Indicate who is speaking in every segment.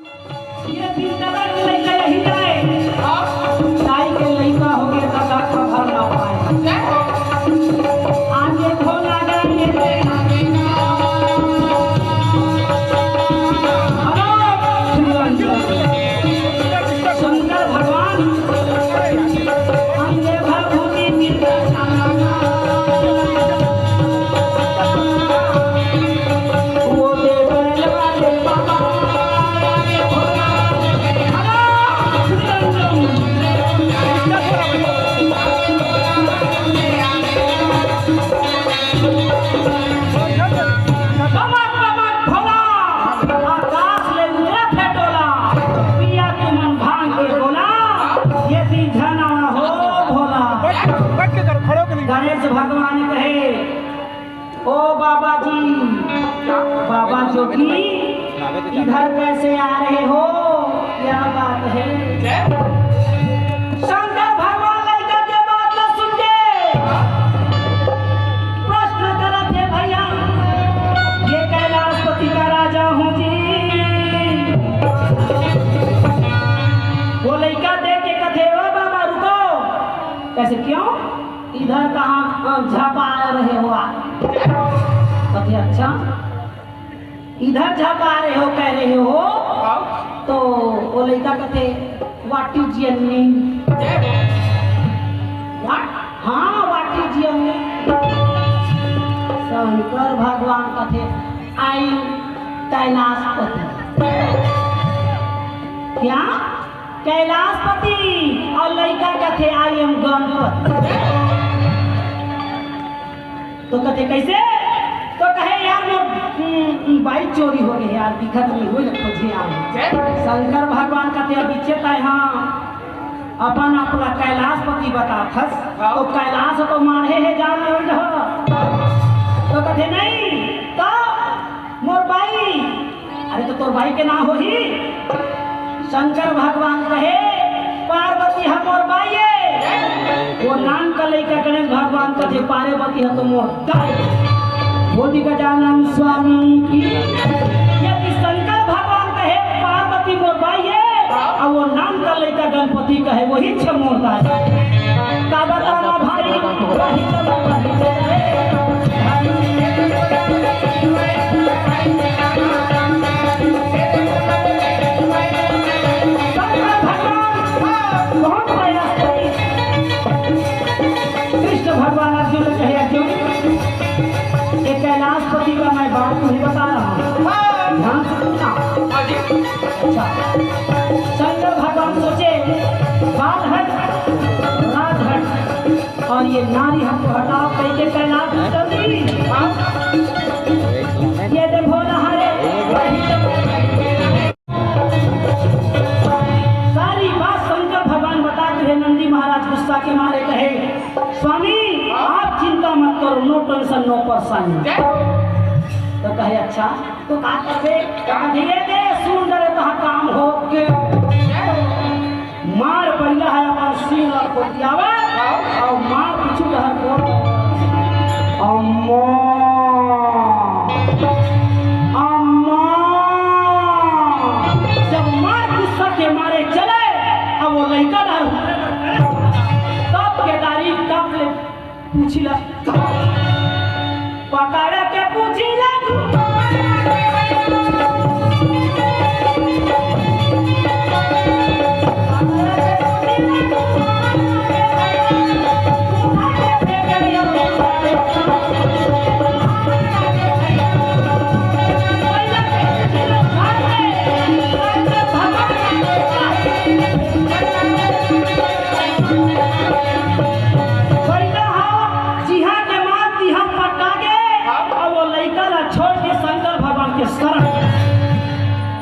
Speaker 1: ये दिन तक लइका यही जाए ताई के लइका हो गए दादा का घर ना पाए आगे भोला गाने शंकर भगवान हमने भगवती मिलता वो देवर वाले बाबा गणेश भगवान कहे ओ बाबा जी बाबा जोगी इधर कैसे आ रहे हो क्या बात है शंकर भगवान लड़का के बात न सुन के प्रश्न करते भैया ये कैलाशपति का राजा हूँ जी वो लड़का देख के कथे ओ बाबा रुको कैसे क्यों इधर कहाँ झपा रहे हो आप कथे अच्छा इधर झपा रहे हो कह रहे हो तो वो लड़का कथे व्हाट इज योर नेम हाँ what is your name Shankar भगवान कथे आई कैलाशपति क्या कैलाशपति और लड़का कथे आई एम गणपति तो कहते कैसे तो कहे यार वो बाइक चोरी हो गई यार दिखत नहीं हुई खोजे यार शंकर भगवान कहते पीछे तय हाँ अपन अपना कैलाशपति बता थस तो कैलाश तो मारे है जान तो कहते नहीं तो मोर बाई अरे तो तोर बाई के नाम हो ही शंकर भगवान कहे पार्वती है मोर बाई वो नाम का लड़का गणेश भगवान का जे पार्वती है तो मोर दाई बोधि गजानन स्वामी की यदि शंकर भगवान कहे पार्वती मोर बाई है और वो नाम का लड़का गणपति कहे वही छ मोर दाई का बताना भाई वही भगवान अर्जुन कहे अर्जुन एक कैलाशपति का मैं बात तुम्हें बता रहा हूँ ध्यान से सुनना अच्छा शंकर भगवान सोचे बात हट रात हट और ये नारी हट को हटाओ कहीं के कैलाश चल दी ये देखो नहारे सारी बात शंकर भगवान बताते हैं नंदी महाराज गुस्सा के मारे कहे स्वामी आप चिंता मत करो नो टेंशन नो परेशानी तो कहे अच्छा तो का करबे धीरे दे सुन डरे तो काम हो के मार पहला है अपन सिंह और कोटियावा और मार पीछू डहर को अम्मा अम्मा जब मार गुस्सा के मारे चले अब वो लड़का डर पूछिला पकड़ के पूछिला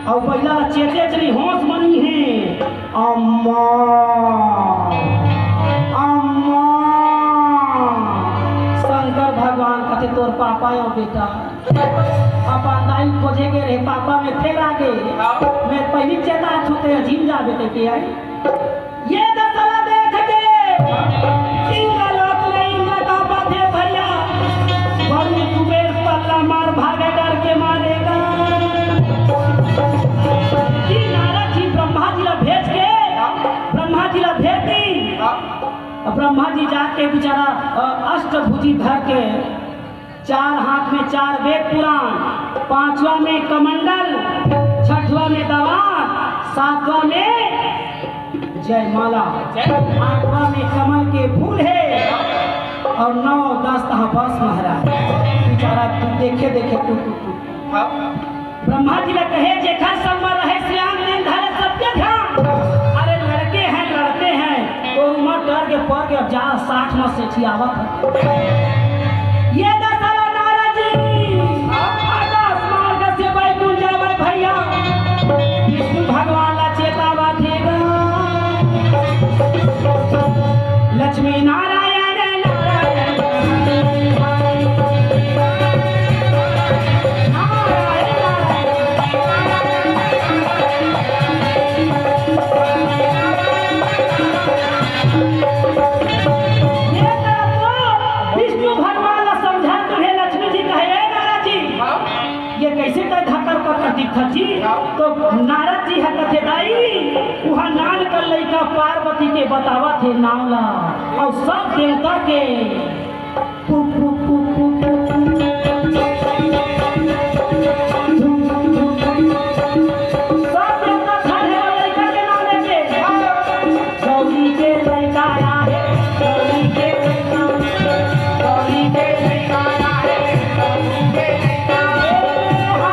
Speaker 1: और पहला चेते चली होश बनी है अम्मा अम्मा शंकर भगवान कहते तोर पापा हो बेटा पापा दाई खोजे के रहे पापा में फिर आ गए मैं पहली चेता छूते झील जा बेटे के आई ये दसला देख के इंद्र लोक में इंद्र का बाधे भैया बड़ी कुबेर पल्ला मार भागे डर के मारेगा ब्रह्मा जी जाके बेचारा अष्टभुजी धर के 4 हाथ में 4 वेद पुराण, 5वां में कमंडल, 6वां में दवात, 7वां में जयमाला, 8वां में कमल के फूल है और 9 10 बस महाराज बेचारा देखे देखे ब्रह्मा जी ने कहे जेखर संवर रहे श्याम दिन धरे सबके ध्यान। अरे लड़के हैं लड़ते हैं तो उम्र डर के पड़ के अब जा 60 में से छियावत ये दशहरा नारद जी आकाश मार्ग से बैकुंठ जावे भैया विष्णु भगवान ला चेतावा देगा लक्ष्मी नारायण जी तो नारद जी है कथे दाई वहाँ नान कर लड़का पार्वती के बतावा थे नावला और सब देवता के पु, पु, पु, पु, पु, सब देवता खड़े और लड़का के नाम लेके गौरी के लड़का आया है गौरी के लड़का गौरी के लड़का आया है गौरी के लड़का